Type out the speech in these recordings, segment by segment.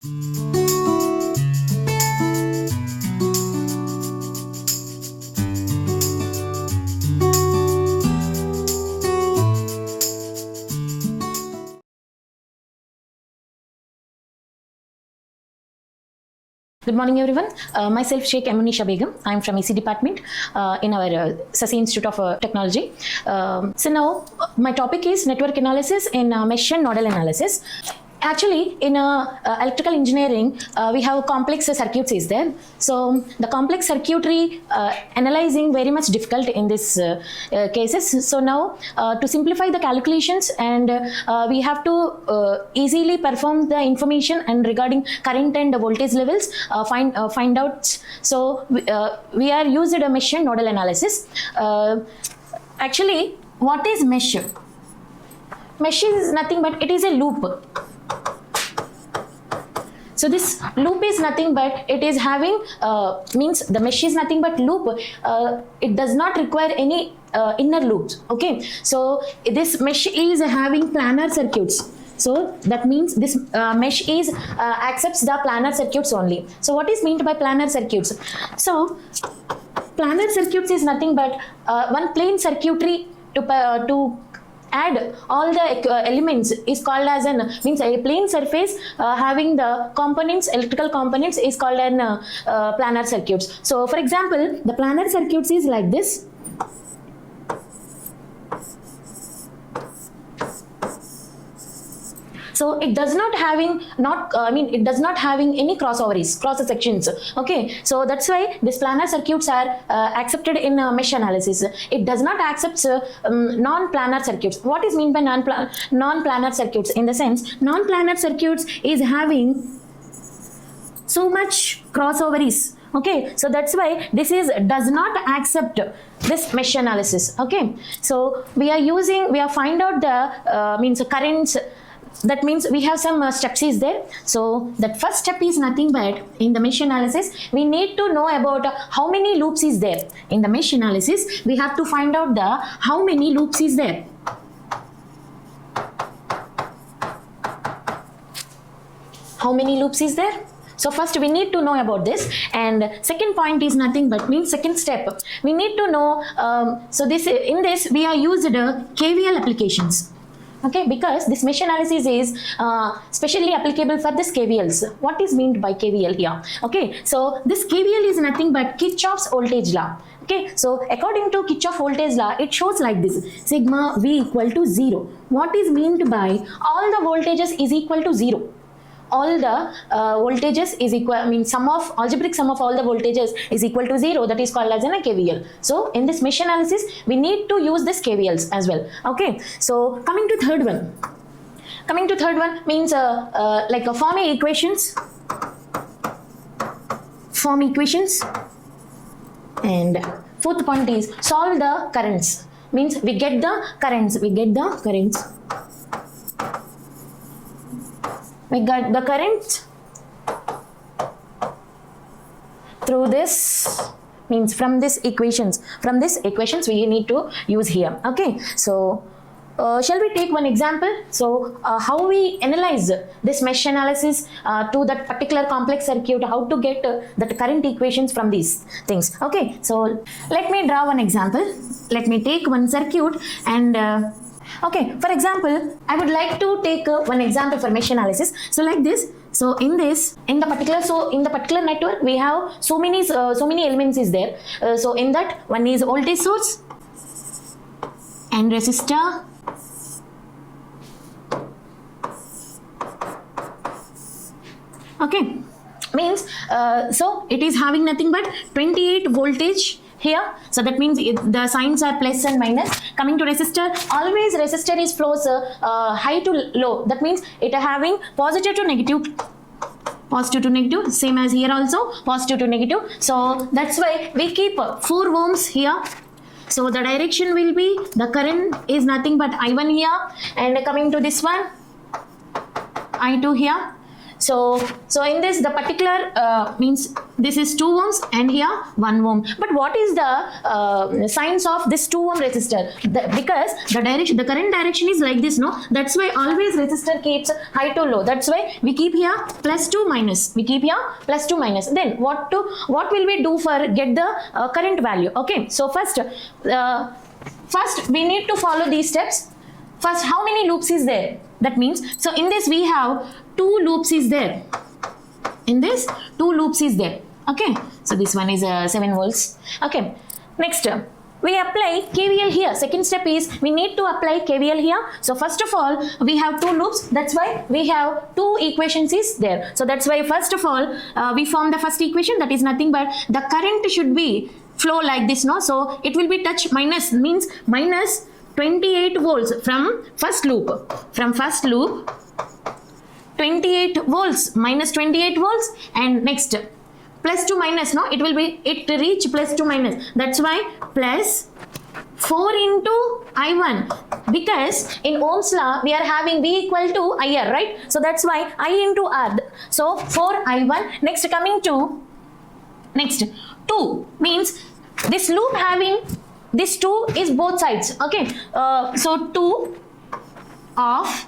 Good morning, everyone. Myself, Sheikh Amunisha Begum. I am from EC department in our Sasi Institute of Technology. So now, my topic is network analysis in mesh and nodal analysis. Actually, in electrical engineering, we have complex circuits is there. So the complex circuitry analyzing very much difficult in this cases. So now to simplify the calculations and we have to easily perform the information and regarding current and voltage levels find out. So we are used a mesh and nodal analysis. Actually, what is mesh? Mesh is nothing but it is a loop. So this loop is nothing but it is having means the mesh is nothing but loop. It does not require any inner loops. Okay, so this mesh is having planar circuits. So that means this mesh is accepts the planar circuits only. So what is meant by planar circuits? So planar circuits is nothing but one plane circuitry to add all the elements is called as an means a plane surface having the components, electrical components is called an planar circuits. So for example, the planar circuits is like this. So it does not having it does not having any cross sections. Okay, so that's why these planar circuits are accepted in mesh analysis. It does not accept non-planar circuits. What is meant by non-planar circuits? In the sense, non-planar circuits is having so much crossover. Okay, so that's why this does not accept this mesh analysis. Okay, so we are find out the currents. That means we have some steps is there. So that first step is nothing but in the mesh analysis we need to know about how many loops is there. In the mesh analysis we have to find out the how many loops is there. How many loops is there? So first we need to know about this, and second point is nothing but means second step we need to know. So this in this we are used KVL applications. Okay, because this mesh analysis is specially applicable for this KVLs. What is meant by KVL here? Okay, so this KVL is nothing but Kirchhoff's voltage law. Okay, so according to Kirchhoff voltage law, it shows like this: sigma V equal to 0. What is meant by all the voltages is equal to 0? All the voltages is equal, algebraic sum of all the voltages is equal to 0. That is called as a KVL. So in this mesh analysis, we need to use this KVLs as well. Okay, so coming to third one. Coming to third one means like a form equations. Form equations. And fourth point is solve the currents. Means we get the currents. We get the currents. We got the current through this means from this equations we need to use here. Okay, so shall we take one example? So how we analyze this mesh analysis to that particular complex circuit, how to get that current equations from these things. Okay, so let me draw one example. Let me take one circuit and okay, for example, I would like to take one example for mesh analysis. So like this. So in the particular network, we have so many elements is there. So in that one is voltage source and resistor. Okay, means so it is having nothing but 28 voltage here. So that means the signs are plus and minus. Coming to resistor, always resistor is flows high to low. That means it having positive to negative, same as here also positive to negative. So that's why we keep 4 ohms here. So the direction will be, the current is nothing but I1 here, and coming to this one I2 here. So in this, the particular means this is 2 ohms and here 1 ohm. But what is the signs of this 2 ohm resistor? Because the current direction is like this, no? That's why always resistor keeps high to low. That's why we keep here plus 2 minus. We keep here plus 2 minus. Then what will we do for get the current value? Okay. So first we need to follow these steps. First, how many loops is there? That means, so in this we have 2 loops is there. In this 2 loops is there. Okay. So this one is 7 volts. Okay. Next, we apply KVL here. Second step is we need to apply KVL here. So first of all, we have 2 loops. That's why we have 2 equations is there. So that's why first of all, we form the first equation, that is nothing but the current should be flow like this, no? So it will be touch minus, means minus 28 volts from first loop. From first loop, 28 volts, minus 28 volts, and next plus 2 minus, no? It will be, it reach plus 2 minus. That's why plus 4 into I1, because in Ohm's law we are having V equal to IR, right? So that's why I into R. So 4 I1. Next, coming to next 2 means this loop having this 2 is both sides. Okay. So 2 of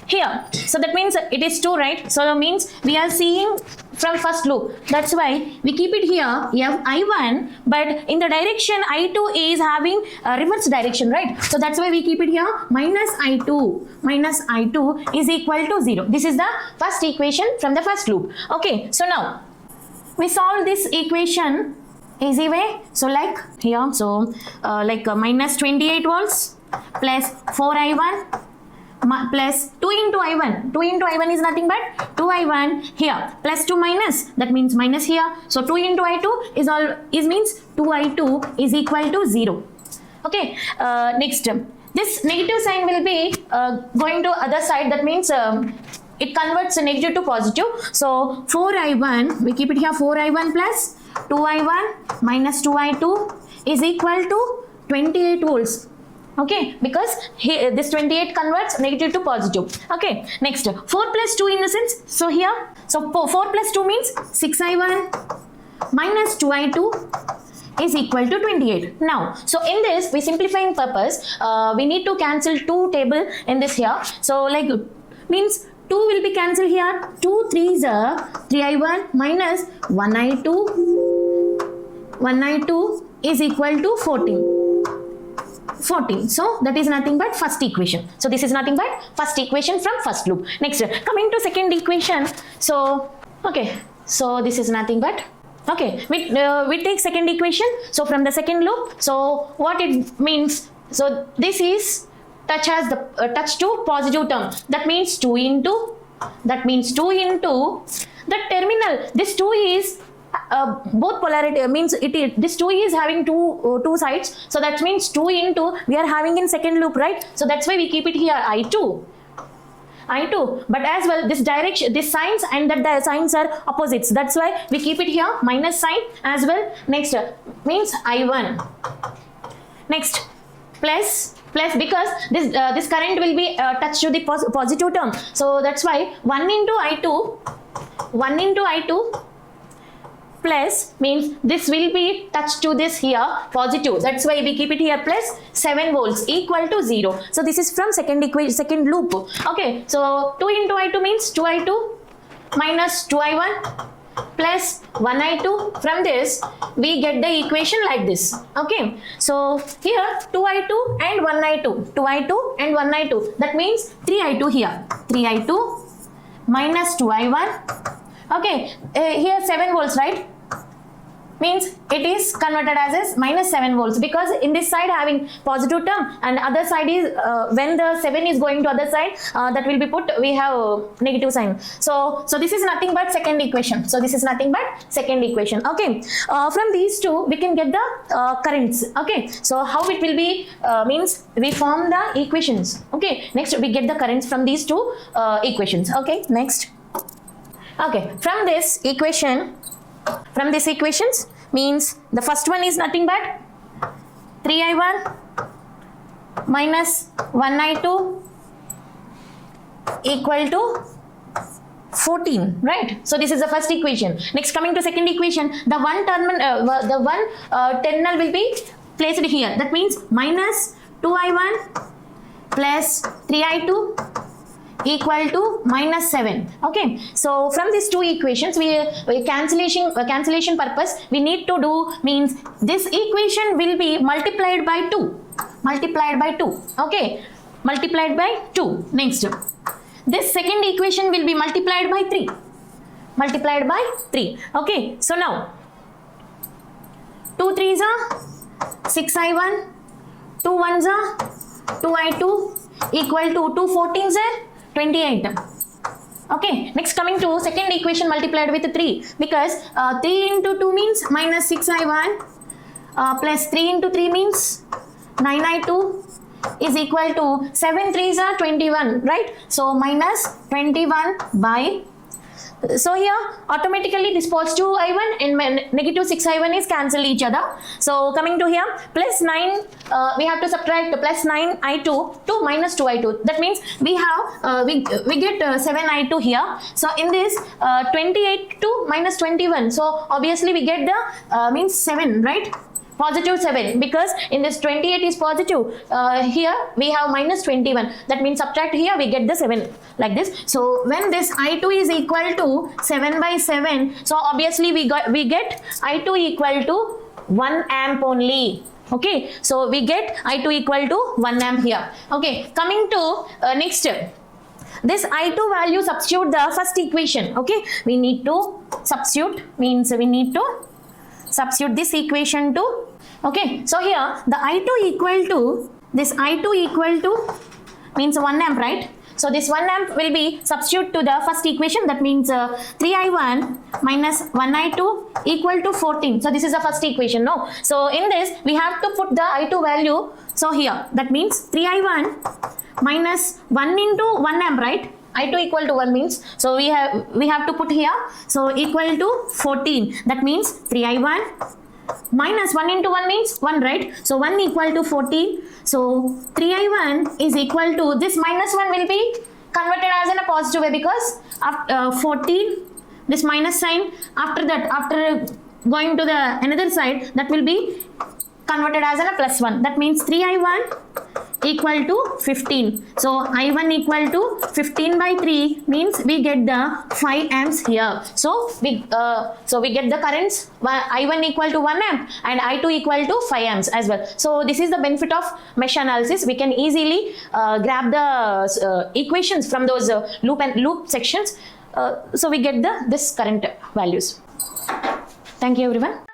here. So that means it is 2, right? So that means we are seeing from first loop. That's why we keep it here. We have I1, but in the direction I2 is having a reverse direction, right? So that's why we keep it here minus I2. Minus I2 is equal to 0. This is the first equation from the first loop. Okay. So now we solve this equation easy way. So like here, so minus 28 volts plus 4I1 plus 2 into I1. 2 into I1 is nothing but 2I1 here plus 2 minus, that means minus here. So 2 into I2 is means 2I2 is equal to 0. Okay. Next, this negative sign will be going to other side. That means it converts negative to positive. So 4I1, we keep it here 4I1 plus 2I1 minus 2I2 is equal to 28 volts. Okay, because here this 28 converts negative to positive. Okay, next 4 plus 2 in the sense, so here, so 4 plus 2 means 6I1 minus 2I2 is equal to 28. Now, so in this, we simplifying purpose, we need to cancel 2 table in this here. So like means 2 will be cancelled here. 2 3s are 3I1 minus 1I2. 1I2 is equal to 14. So that is nothing but first equation. So this is nothing but first equation from first loop. Next, coming to second equation. So okay, so this is nothing but, okay, we take second equation. So from the second loop, so what it means, so this is touch has the touch to positive term. That means 2 into the terminal. This 2 is both polarity, means this 2 is having two sides. So that means 2 into we are having in second loop, right? So that's why we keep it here I2. But as well this direction, this signs and that the signs are opposites. That's why we keep it here minus sign as well. Next means I1. Next plus because this current will be touched to the positive term. So that's why 1 into I2 plus means this will be touched to this here positive. That's why we keep it here plus 7 volts equal to 0. So this is from second loop. Okay, so 2 into I2 means 2I2 minus 2I1 plus 1I2. From this we get the equation like this. Okay, so here 2I2 and 1I2, 2I2 and 1I2, that means 3I2 here, 3I2 minus 2I1. Okay, here 7 volts, right? Means it is converted as minus 7 volts, because in this side having positive term and other side is when the 7 is going to other side, that will be put, we have negative sign. So this is nothing but second equation. So this is nothing but second equation. Okay, from these two we can get the currents. Okay, so how it will be means we form the equations. Okay, next we get the currents from these two equations. Okay, next. Okay, from this equations means the first one is nothing but 3I1 minus 1I2 equal to 14, right? So this is the first equation. Next, coming to second equation, the one terminal will be placed here. That means minus 2i1 plus 3i2 equal to minus 7. Okay, so from these two equations, we cancellation purpose, we need to do means this equation will be multiplied by 2. Okay, multiplied by 2. Next, this second equation will be multiplied by 3. Okay, so now 2 3s are 6i1, 2 1s are 2i2 equal to 2 14s are 28. Okay, next coming to second equation multiplied with 3, because 3 into 2 means minus 6i1 plus 3 into 3 means 9i2 is equal to 7 3s are 21, right? So minus 21 by, so here automatically this positive i1 and negative 6i1 is cancel each other. So coming to here, plus 9, we have to subtract plus 9i2 to minus 2i2. That means we have we get 7i2 here. So in this 28 to minus 21, so obviously we get the means 7, right? Positive 7, because in this 28 is positive, here we have minus 21. That means subtract here, we get the 7 like this. So when this i2 is equal to 7 by 7, so obviously we get i2 equal to 1 amp only. Okay, so we get i2 equal to 1 amp here. Okay, coming to next step. This i2 value substitute the first equation. Okay, we need to substitute, means we need to substitute this equation to, okay, so here the i2 equal to, this i2 equal to means 1 amp, right? So this 1 amp will be substitute to the first equation. That means 3i1 minus 1i2 equal to 14. So this is the first equation, no? So in this we have to put the i2 value. So here that means 3i1 minus 1 into 1 amp, right? i2 equal to 1 means, so we have to put here, so equal to 14. That means 3i1 minus 1 into 1 means 1, right? So 1 equal to 14. So 3i1 is equal to, this minus 1 will be converted as in a positive way, because after 14, this minus sign, after that, after going to the another side, that will be converted as in a plus 1. That means 3i1 equal to 15. So I1 equal to 15 by 3 means we get the 5 amps here. So we get the currents I1 equal to 1 amp and I2 equal to 5 amps as well. So this is the benefit of mesh analysis. We can easily grab the equations from those loop sections. So we get this current values. Thank you everyone.